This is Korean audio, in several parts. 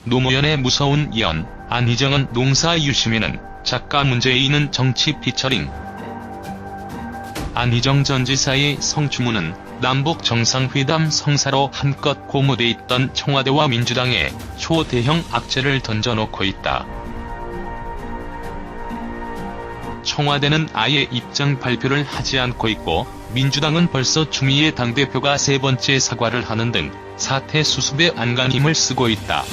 노무현의 무서운 연, 안희정은 농사 유시민은 작가 문재인은 정치 피처링. 안희정 전 지사의 성추문은 남북 정상회담 성사로 한껏 고무돼 있던 청와대와 민주당에 초대형 악재를 던져놓고 있다. 청와대는 아예 입장 발표를 하지 않고 있고 민주당은 벌써 추미애 당대표가 세 번째 사과를 하는 등 사태 수습에 안간힘을 쓰고 있다.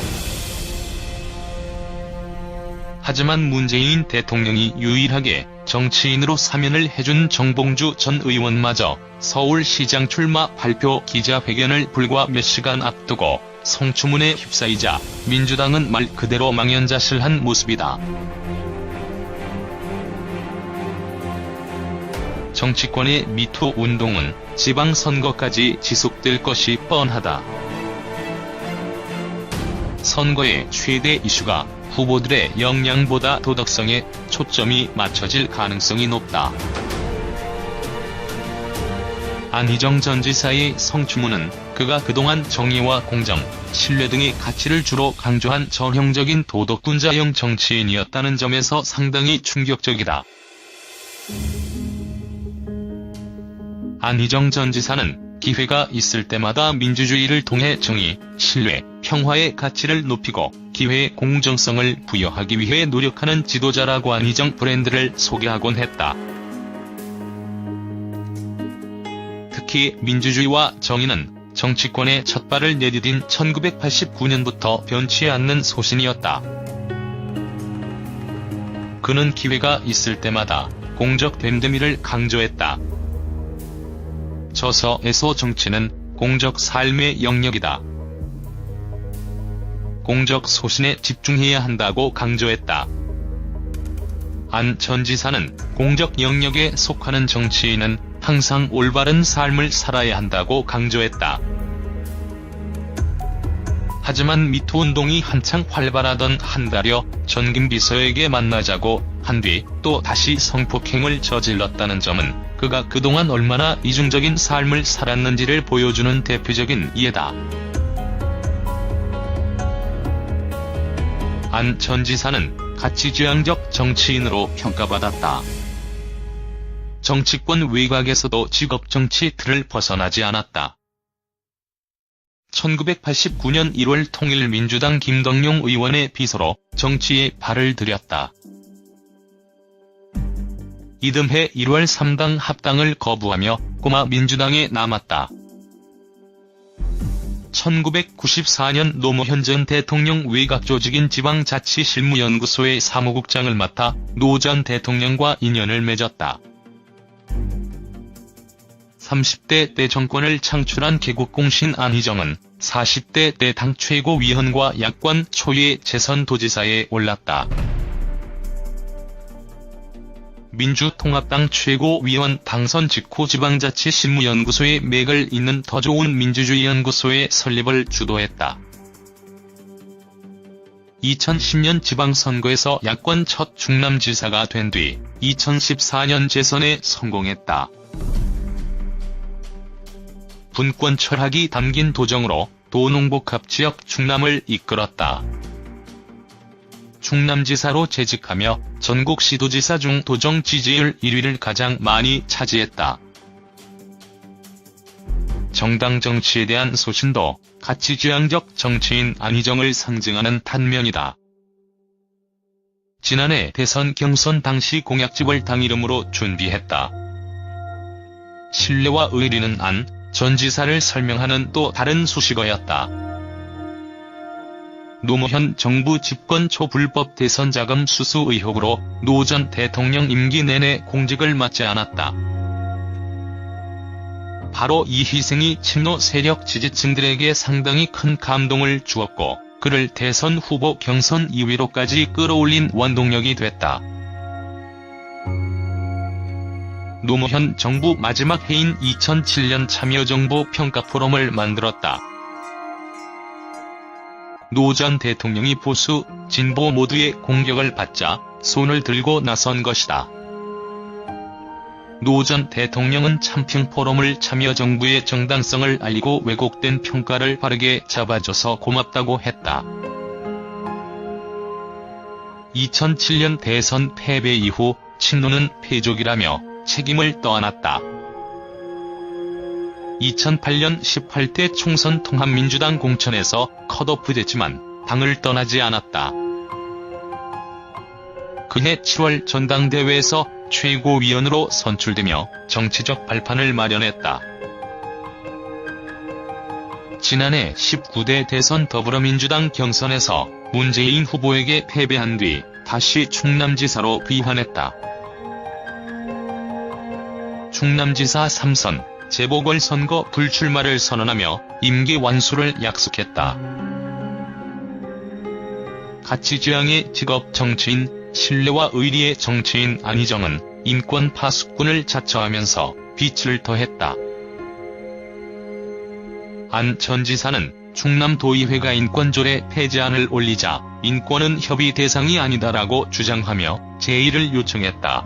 하지만 문재인 대통령이 유일하게 정치인으로 사면을 해준 정봉주 전 의원마저 서울시장 출마 발표 기자회견을 불과 몇 시간 앞두고 성추문에 휩싸이자 민주당은 말 그대로 망연자실한 모습이다. 정치권의 미투 운동은 지방선거까지 지속될 것이 뻔하다. 선거의 최대 이슈가 후보들의 역량보다 도덕성에 초점이 맞춰질 가능성이 높다. 안희정 전 지사의 성추문은 그가 그동안 정의와 공정, 신뢰 등의 가치를 주로 강조한 전형적인 도덕군자형 정치인이었다는 점에서 상당히 충격적이다. 안희정 전 지사는 기회가 있을 때마다 민주주의를 통해 정의, 신뢰, 평화의 가치를 높이고 기회의 공정성을 부여하기 위해 노력하는 지도자라고 안희정 브랜드를 소개하곤 했다. 특히 민주주의와 정의는 정치권에 첫 발을 내디딘 1989년부터 변치 않는 소신이었다. 그는 기회가 있을 때마다 공적 됨됨이를 강조했다. 저서에서 정치는 공적 삶의 영역이다. 공적 소신에 집중해야 한다고 강조했다. 안 전 지사는 공적 영역에 속하는 정치인은 항상 올바른 삶을 살아야 한다고 강조했다. 하지만 미투 운동이 한창 활발하던 한 달여 전 김비서에게 만나자고 한 뒤 또 다시 성폭행을 저질렀다는 점은 그가 그동안 얼마나 이중적인 삶을 살았는지를 보여주는 대표적인 예다. 안 전 지사는 가치지향적 정치인으로 평가받았다. 정치권 외곽에서도 직업정치 틀을 벗어나지 않았다. 1989년 1월 통일민주당 김덕용 의원의 비서로 정치에 발을 들였다. 이듬해 1월 3당 합당을 거부하며 꼬마 민주당에 남았다. 1994년 노무현 전 대통령 외곽조직인 지방자치실무연구소의 사무국장을 맡아 노 전 대통령과 인연을 맺었다. 30대 때 정권을 창출한 개국공신 안희정은 40대 때 당 최고위원과 야권 초유의 재선도지사에 올랐다. 민주통합당 최고위원 당선 직후 지방자치실무연구소의 맥을 잇는 더 좋은 민주주의 연구소의 설립을 주도했다. 2010년 지방선거에서 야권 첫 충남지사가 된 뒤 2014년 재선에 성공했다. 분권 철학이 담긴 도정으로 도농복합 지역 충남을 이끌었다. 충남지사로 재직하며 전국 시도지사 중 도정 지지율 1위를 가장 많이 차지했다. 정당 정치에 대한 소신도 가치지향적 정치인 안희정을 상징하는 단면이다. 지난해 대선 경선 당시 공약집을 당 이름으로 준비했다. 신뢰와 의리는 안 전 지사를 설명하는 또 다른 수식어였다. 노무현 정부 집권 초 불법 대선 자금 수수 의혹으로 노 전 대통령 임기 내내 공직을 맡지 않았다. 바로 이 희생이 친노 세력 지지층들에게 상당히 큰 감동을 주었고 그를 대선 후보 경선 2위로까지 끌어올린 원동력이 됐다. 노무현 정부 마지막 해인 2007년 참여정부 평가 포럼을 만들었다. 노 전 대통령이 보수, 진보 모두의 공격을 받자 손을 들고 나선 것이다. 노 전 대통령은 참평 포럼을 참여 정부의 정당성을 알리고 왜곡된 평가를 바르게 잡아줘서 고맙다고 했다. 2007년 대선 패배 이후 친노는 패족이라며 책임을 떠안았다. 2008년 18대 총선 통합민주당 공천에서 컷오프됐지만 당을 떠나지 않았다. 그해 7월 전당대회에서 최고위원으로 선출되며 정치적 발판을 마련했다. 지난해 19대 대선 더불어민주당 경선에서 문재인 후보에게 패배한 뒤 다시 충남지사로 귀환했다. 충남지사 3선, 재보궐선거 불출마를 선언하며 임기 완수를 약속했다. 가치지향의 직업 정치인, 신뢰와 의리의 정치인 안희정은 인권 파수꾼을 자처하면서 빛을 더했다. 안 전 지사는 충남도의회가 인권조례 폐지안을 올리자 인권은 협의 대상이 아니다라고 주장하며 제의를 요청했다.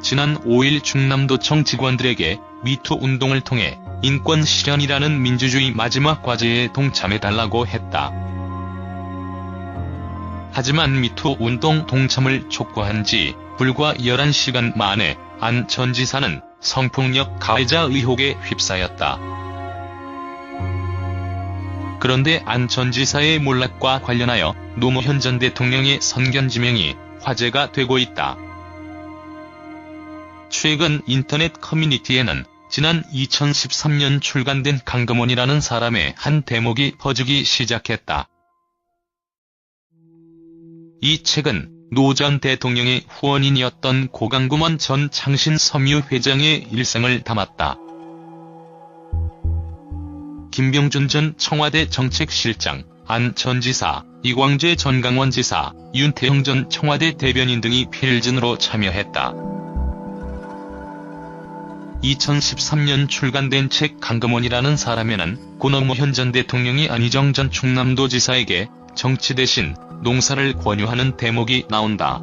지난 5일 충남도청 직원들에게 미투 운동을 통해 인권 실현이라는 민주주의 마지막 과제에 동참해달라고 했다. 하지만 미투 운동 동참을 촉구한 지 불과 11시간 만에 안 전 지사는 성폭력 가해자 의혹에 휩싸였다. 그런데 안 전 지사의 몰락과 관련하여 노무현 전 대통령의 선견지명이 화제가 되고 있다. 최근 인터넷 커뮤니티에는 지난 2013년 출간된 강금원이라는 사람의 한 대목이 퍼지기 시작했다. 이 책은 노 전 대통령의 후원인이었던 고강금원 전 창신섬유 회장의 일생을 담았다. 김병준 전 청와대 정책실장, 안 전 지사, 이광재 전 강원지사, 윤태영 전 청와대 대변인 등이 필진으로 참여했다. 2013년 출간된 책 강금원이라는 사람에는 고 노무현 전 대통령이 안희정 전 충남도지사에게 정치 대신 농사를 권유하는 대목이 나온다.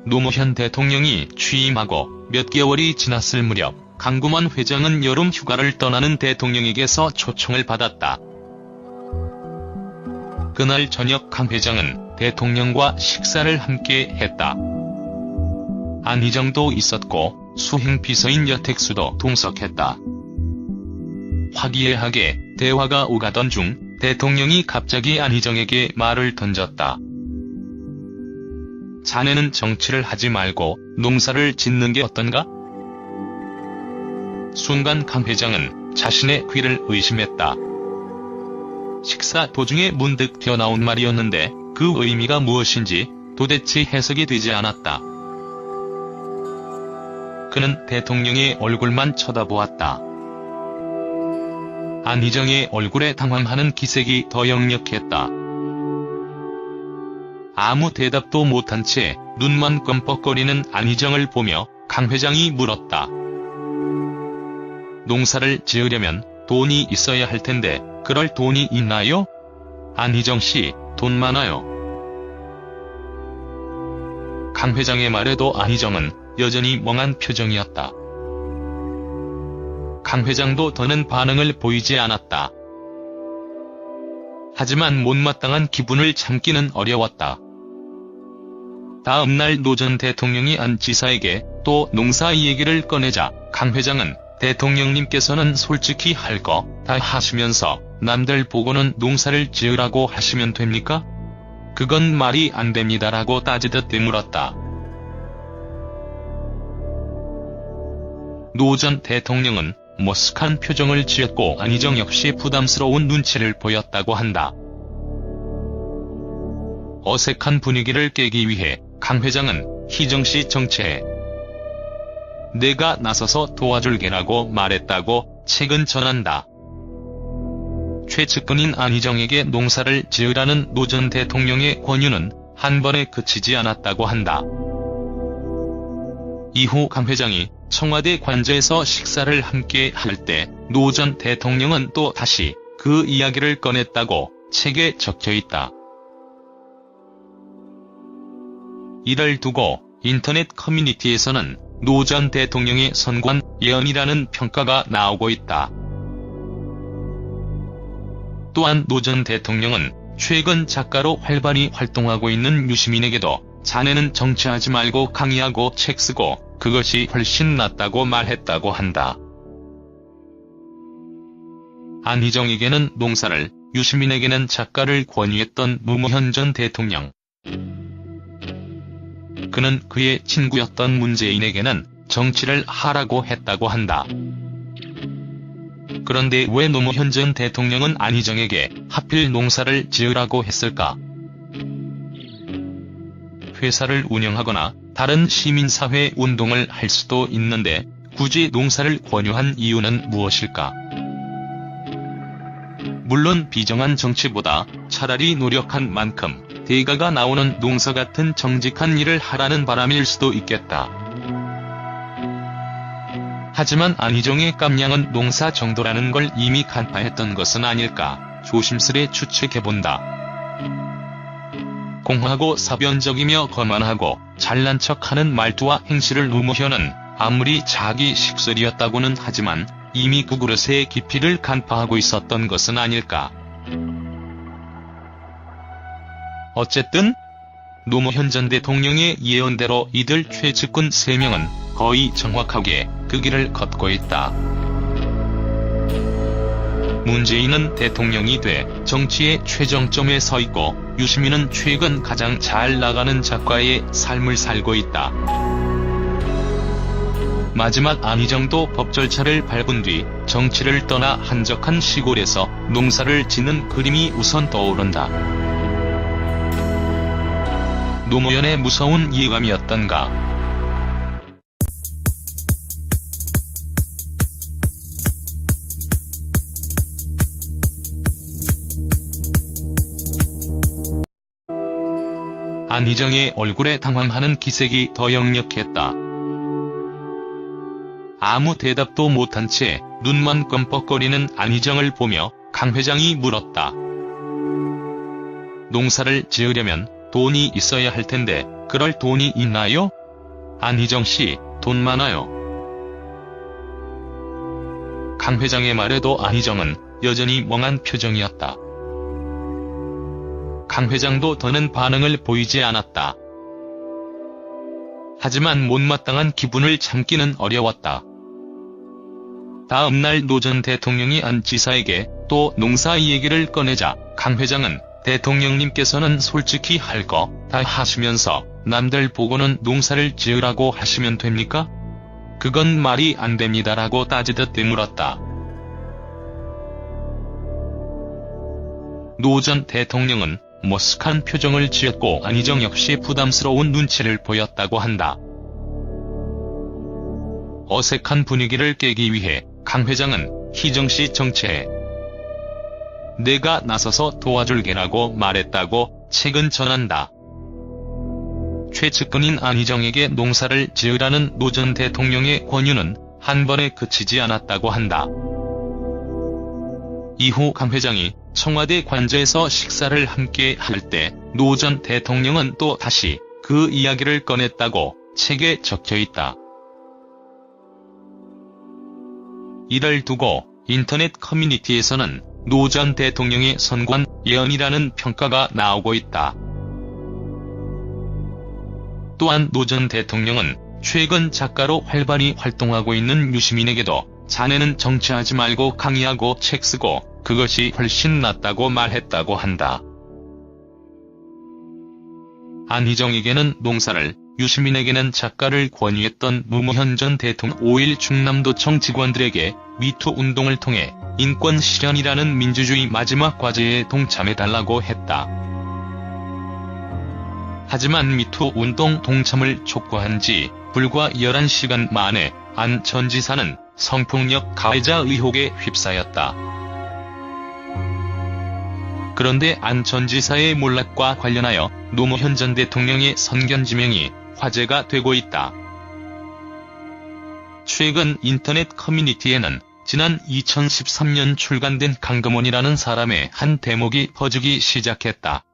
노무현 대통령이 취임하고 몇 개월이 지났을 무렵 강금원 회장은 여름 휴가를 떠나는 대통령에게서 초청을 받았다. 그날 저녁 강 회장은 대통령과 식사를 함께 했다. 안희정도 있었고 수행비서인 여택수도 동석했다. 화기애애하게 대화가 오가던 중 대통령이 갑자기 안희정에게 말을 던졌다. 자네는 정치를 하지 말고 농사를 짓는 게 어떤가? 순간 강 회장은 자신의 귀를 의심했다. 식사 도중에 문득 튀어나온 말이었는데 그 의미가 무엇인지 도대체 해석이 되지 않았다. 그는 대통령의 얼굴만 쳐다보았다. 안희정의 얼굴에 당황하는 기색이 더 역력했다. 아무 대답도 못한 채 눈만 껌뻑거리는 안희정을 보며 강 회장이 물었다. 농사를 지으려면 돈이 있어야 할 텐데 그럴 돈이 있나요? 안희정 씨, 돈 많아요. 강 회장의 말에도 안희정은 여전히 멍한 표정이었다. 강 회장도 더는 반응을 보이지 않았다. 하지만 못마땅한 기분을 참기는 어려웠다. 다음 날 노 전 대통령이 안 지사에게 또 농사 얘기를 꺼내자 강 회장은 대통령님께서는 솔직히 할 거 다 하시면서 남들 보고는 농사를 지으라고 하시면 됩니까? 그건 말이 안 됩니다라고 따지듯 되물었다. 노 전 대통령은 머쓱한 표정을 지었고 안희정 역시 부담스러운 눈치를 보였다고 한다. 어색한 분위기를 깨기 위해 강 회장은 희정씨 정체해. 내가 나서서 도와줄게라고 말했다고 책은 전한다. 최측근인 안희정에게 농사를 지으라는 노 전 대통령의 권유는 한 번에 그치지 않았다고 한다. 이후 강 회장이 청와대 관저에서 식사를 함께 할 때 노 전 대통령은 또 다시 그 이야기를 꺼냈다고 책에 적혀있다. 이를 두고 인터넷 커뮤니티에서는 노 전 대통령의 선관 예언이라는 평가가 나오고 있다. 또한 노 전 대통령은 최근 작가로 활발히 활동하고 있는 유시민에게도 자네는 정치하지 말고 강의하고 책 쓰고 그것이 훨씬 낫다고 말했다고 한다. 안희정에게는 농사를, 유시민에게는 작가를 권유했던 노무현 전 대통령. 그는 그의 친구였던 문재인에게는 정치를 하라고 했다고 한다. 그런데 왜 노무현 전 대통령은 안희정에게 하필 농사를 지으라고 했을까? 회사를 운영하거나 다른 시민사회 운동을 할 수도 있는데 굳이 농사를 권유한 이유는 무엇일까? 물론 비정한 정치보다 차라리 노력한 만큼 대가가 나오는 농사 같은 정직한 일을 하라는 바람일 수도 있겠다. 하지만 안희정의 깜냥은 농사 정도라는 걸 이미 간파했던 것은 아닐까 조심스레 추측해본다. 공하고 사변적이며 거만하고 잘난 척하는 말투와 행실을 노무현은 아무리 자기 식솔이었다고는 하지만 이미 그 그릇의 깊이를 간파하고 있었던 것은 아닐까. 어쨌든 노무현 전 대통령의 예언대로 이들 최측근 3명은 거의 정확하게 그 길을 걷고 있다. 문재인은 대통령이 돼 정치의 최정점에 서 있고 유시민은 최근 가장 잘 나가는 작가의 삶을 살고 있다. 마지막 안희정도 법 절차를 밟은 뒤 정치를 떠나 한적한 시골에서 농사를 짓는 그림이 우선 떠오른다. 노무현의 무서운 예감이었던가. 안희정의 얼굴에 당황하는 기색이 더 역력했다. 아무 대답도 못한 채 눈만 끔뻑거리는 안희정을 보며 강 회장이 물었다. 농사를 지으려면 돈이 있어야 할 텐데 그럴 돈이 있나요? 안희정 씨, 돈 많아요. 강 회장의 말에도 안희정은 여전히 멍한 표정이었다. 강 회장도 더는 반응을 보이지 않았다. 하지만 못마땅한 기분을 참기는 어려웠다. 다음 날 노 전 대통령이 안 지사에게 또 농사 얘기를 꺼내자 강 회장은 대통령님께서는 솔직히 할 거 다 하시면서 남들 보고는 농사를 지으라고 하시면 됩니까? 그건 말이 안 됩니다라고 따지듯 되물었다. 노 전 대통령은 머쓱한 표정을 지었고 안희정 역시 부담스러운 눈치를 보였다고 한다. 어색한 분위기를 깨기 위해 강 회장은 희정씨 정치해. 내가 나서서 도와줄게라고 말했다고 책은 전한다. 최측근인 안희정에게 농사를 지으라는 노 전 대통령의 권유는 한 번에 그치지 않았다고 한다. 이후 강 회장이 청와대 관저에서 식사를 함께 할 때 노 전 대통령은 또 다시 그 이야기를 꺼냈다고 책에 적혀있다. 이를 두고 인터넷 커뮤니티에서는 노 전 대통령의 선관 예언이라는 평가가 나오고 있다. 또한 노 전 대통령은 최근 작가로 활발히 활동하고 있는 유시민에게도 자네는 정치하지 말고 강의하고 책 쓰고 그것이 훨씬 낫다고 말했다고 한다. 안희정에게는 농사를, 유시민에게는 작가를 권유했던 노무현 전 대통령 5일 충남도청 직원들에게 미투 운동을 통해 인권 실현이라는 민주주의 마지막 과제에 동참해달라고 했다. 하지만 미투 운동 동참을 촉구한 지 불과 11시간 만에 안 전 지사는 성폭력 가해자 의혹에 휩싸였다. 그런데 안 전 지사의 몰락과 관련하여 노무현 전 대통령의 선견지명이 화제가 되고 있다. 최근 인터넷 커뮤니티에는 지난 2013년 출간된 강금원이라는 사람의 한 대목이 퍼지기 시작했다.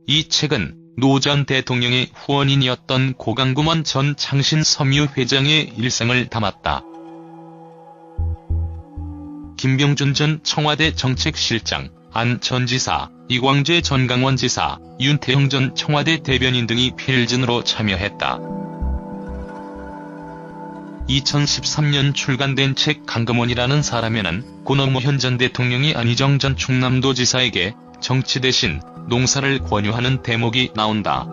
이 책은 노 전 대통령의 후원인이었던 고강구먼 전 창신섬유 회장의 일생을 담았다. 김병준 전 청와대 정책실장, 안 전 지사, 이광재 전 강원지사, 윤태영 전 청와대 대변인 등이 필진으로 참여했다. 2013년 출간된 책 강금원이라는 사람에는 고 노무현 전 대통령이 안희정 전 충남도지사에게 정치 대신 농사를 권유하는 대목이 나온다.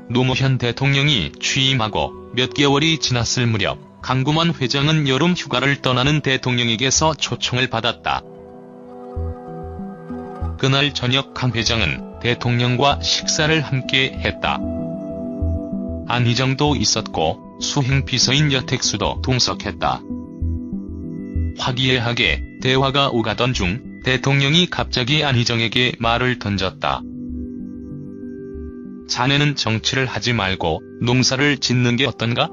노무현 대통령이 취임하고 몇 개월이 지났을 무렵 강금원 회장은 여름 휴가를 떠나는 대통령에게서 초청을 받았다. 그날 저녁 강 회장은 대통령과 식사를 함께 했다. 안희정도 있었고 수행비서인 여택수도 동석했다. 화기애애하게 대화가 오가던 중 대통령이 갑자기 안희정에게 말을 던졌다. 자네는 정치를 하지 말고 농사를 짓는 게 어떤가?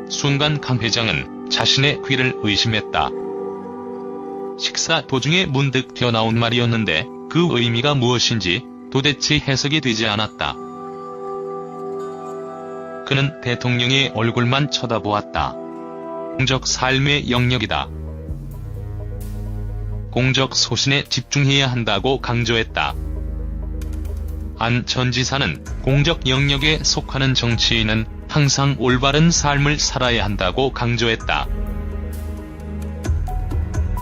순간 강 회장은 자신의 귀를 의심했다. 식사 도중에 문득 튀어나온 말이었는데 그 의미가 무엇인지 도대체 해석이 되지 않았다. 그는 대통령의 얼굴만 쳐다보았다. 공적 삶의 영역이다. 공적 소신에 집중해야 한다고 강조했다. 안 전 지사는 공적 영역에 속하는 정치인은 항상 올바른 삶을 살아야 한다고 강조했다.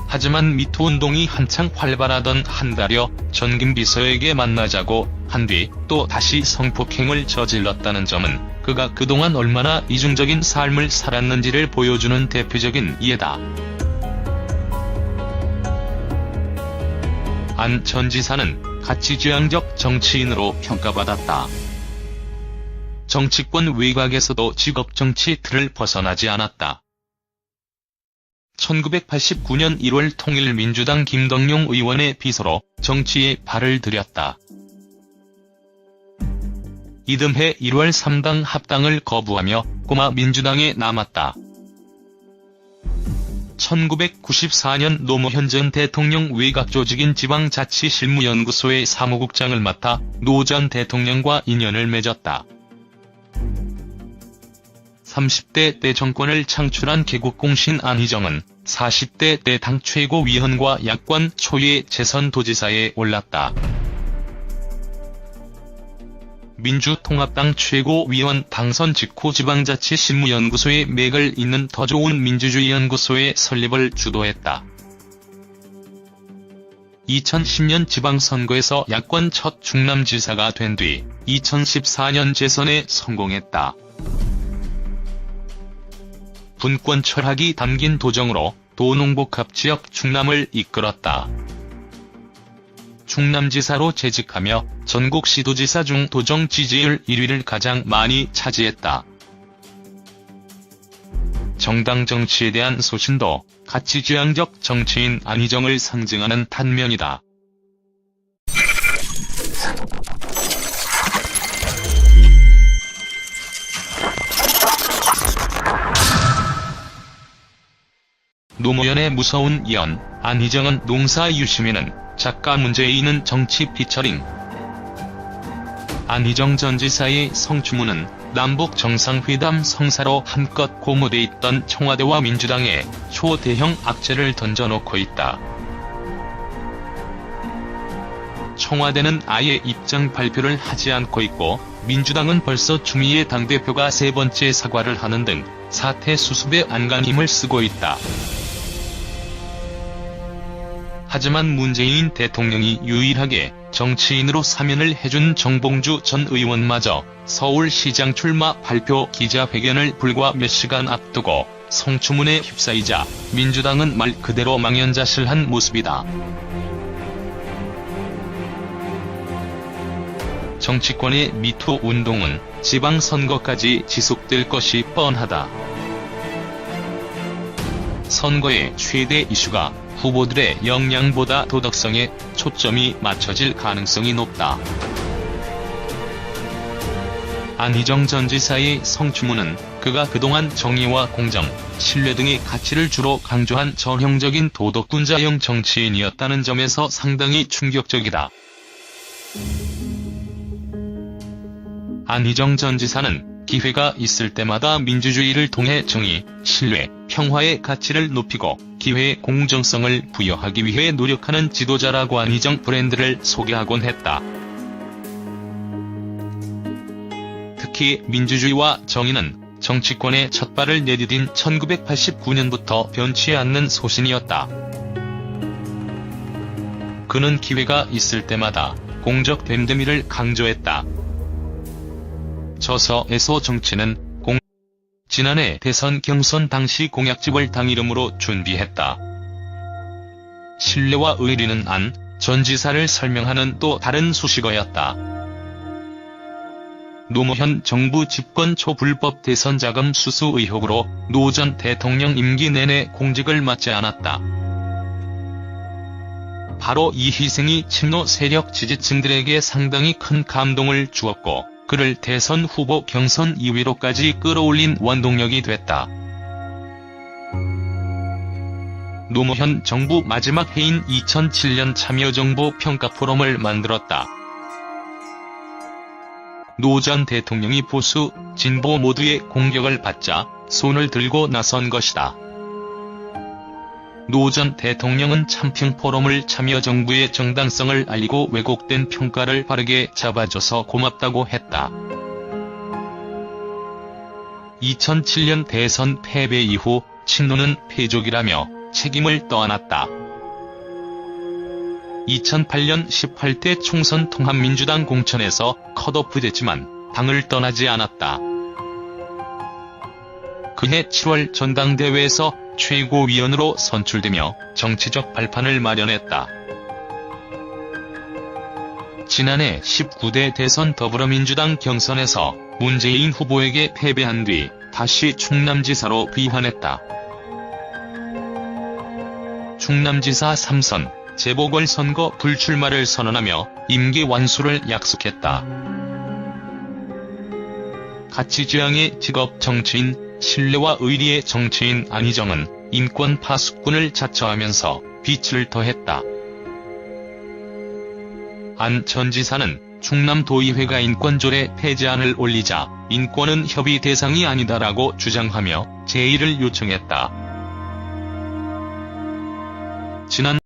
하지만 미투 운동이 한창 활발하던 한 달여 전 김비서에게 만나자고 한 뒤 또 다시 성폭행을 저질렀다는 점은 그가 그동안 얼마나 이중적인 삶을 살았는지를 보여주는 대표적인 예다. 안 전 지사는 가치지향적 정치인으로 평가받았다. 정치권 외곽에서도 직업정치 틀을 벗어나지 않았다. 1989년 1월 통일민주당 김덕룡 의원의 비서로 정치에 발을 들였다. 이듬해 1월 3당 합당을 거부하며 꼬마 민주당에 남았다. 1994년 노무현 전 대통령 외곽조직인 지방자치실무연구소의 사무국장을 맡아 노 전 대통령과 인연을 맺었다. 30대 때 정권을 창출한 개국공신 안희정은 40대 때 당 최고위원과 야권 초유의 재선도지사에 올랐다. 민주통합당 최고위원 당선 직후 지방자치실무연구소의 맥을 잇는 더 좋은 민주주의 연구소의 설립을 주도했다. 2010년 지방선거에서 야권 첫 충남지사가 된 뒤 2014년 재선에 성공했다. 분권 철학이 담긴 도정으로 도농복합지역 충남을 이끌었다. 충남지사로 재직하며 전국 시도지사 중 도정 지지율 1위를 가장 많이 차지했다. 정당 정치에 대한 소신도 가치지향적 정치인 안희정을 상징하는 단면이다. 노무현의 무서운 예언, 안희정은 농사 유시민은 작가 문재인은 정치 피처링. 안희정 전 지사의 성추문은 남북 정상회담 성사로 한껏 고무돼 있던 청와대와 민주당에 초대형 악재를 던져놓고 있다. 청와대는 아예 입장 발표를 하지 않고 있고 민주당은 벌써 추미애 당대표가 3번째 사과를 하는 등 사태 수습에 안간 힘을 쓰고 있다. 하지만 문재인 대통령이 유일하게 정치인으로 사면을 해준 정봉주 전 의원마저 서울시장 출마 발표 기자회견을 불과 몇 시간 앞두고 성추문에 휩싸이자 민주당은 말 그대로 망연자실한 모습이다. 정치권의 미투 운동은 지방선거까지 지속될 것이 뻔하다. 선거의 최대 이슈가 후보들의 역량보다 도덕성에 초점이 맞춰질 가능성이 높다. 안희정 전 지사의 성추문은 그가 그동안 정의와 공정, 신뢰 등의 가치를 주로 강조한 전형적인 도덕군자형 정치인이었다는 점에서 상당히 충격적이다. 안희정 전 지사는 기회가 있을 때마다 민주주의를 통해 정의, 신뢰, 평화의 가치를 높이고 기회의 공정성을 부여하기 위해 노력하는 지도자라고 안희정 브랜드를 소개하곤 했다. 특히 민주주의와 정의는 정치권에 첫 발을 내디딘 1989년부터 변치 않는 소신이었다. 그는 기회가 있을 때마다 공적 됨됨이를 강조했다. 저서에서 정치는 지난해 대선 경선 당시 공약집을 당 이름으로 준비했다. 신뢰와 의리는 안 전 지사를 설명하는 또 다른 수식어였다. 노무현 정부 집권 초 불법 대선 자금 수수 의혹으로 노 전 대통령 임기 내내 공직을 맡지 않았다. 바로 이 희생이 친노 세력 지지층들에게 상당히 큰 감동을 주었고 그를 대선 후보 경선 2위로까지 끌어올린 원동력이 됐다. 노무현 정부 마지막 해인 2007년 참여정부 평가 포럼을 만들었다. 노 전 대통령이 보수, 진보 모두의 공격을 받자 손을 들고 나선 것이다. 노 전 대통령은 참평 포럼을 참여정부의 정당성을 알리고 왜곡된 평가를 바르게 잡아줘서 고맙다고 했다. 2007년 대선 패배 이후 친노는 패족이라며 책임을 떠안았다. 2008년 18대 총선 통합민주당 공천에서 컷오프됐지만 당을 떠나지 않았다. 그해 7월 전당대회에서 최고위원으로 선출되며 정치적 발판을 마련했다. 지난해 19대 대선 더불어민주당 경선에서 문재인 후보에게 패배한 뒤 다시 충남지사로 귀환했다. 충남지사 3선, 재보궐선거 불출마를 선언하며 임기 완수를 약속했다. 가치지향의 직업 정치인, 신뢰와 의리의 정치인 안희정은 인권 파수꾼을 자처하면서 빛을 더했다. 안 전 지사는 충남도의회가 인권조례 폐지안을 올리자 인권은 협의 대상이 아니다라고 주장하며 제의를 요청했다. 지난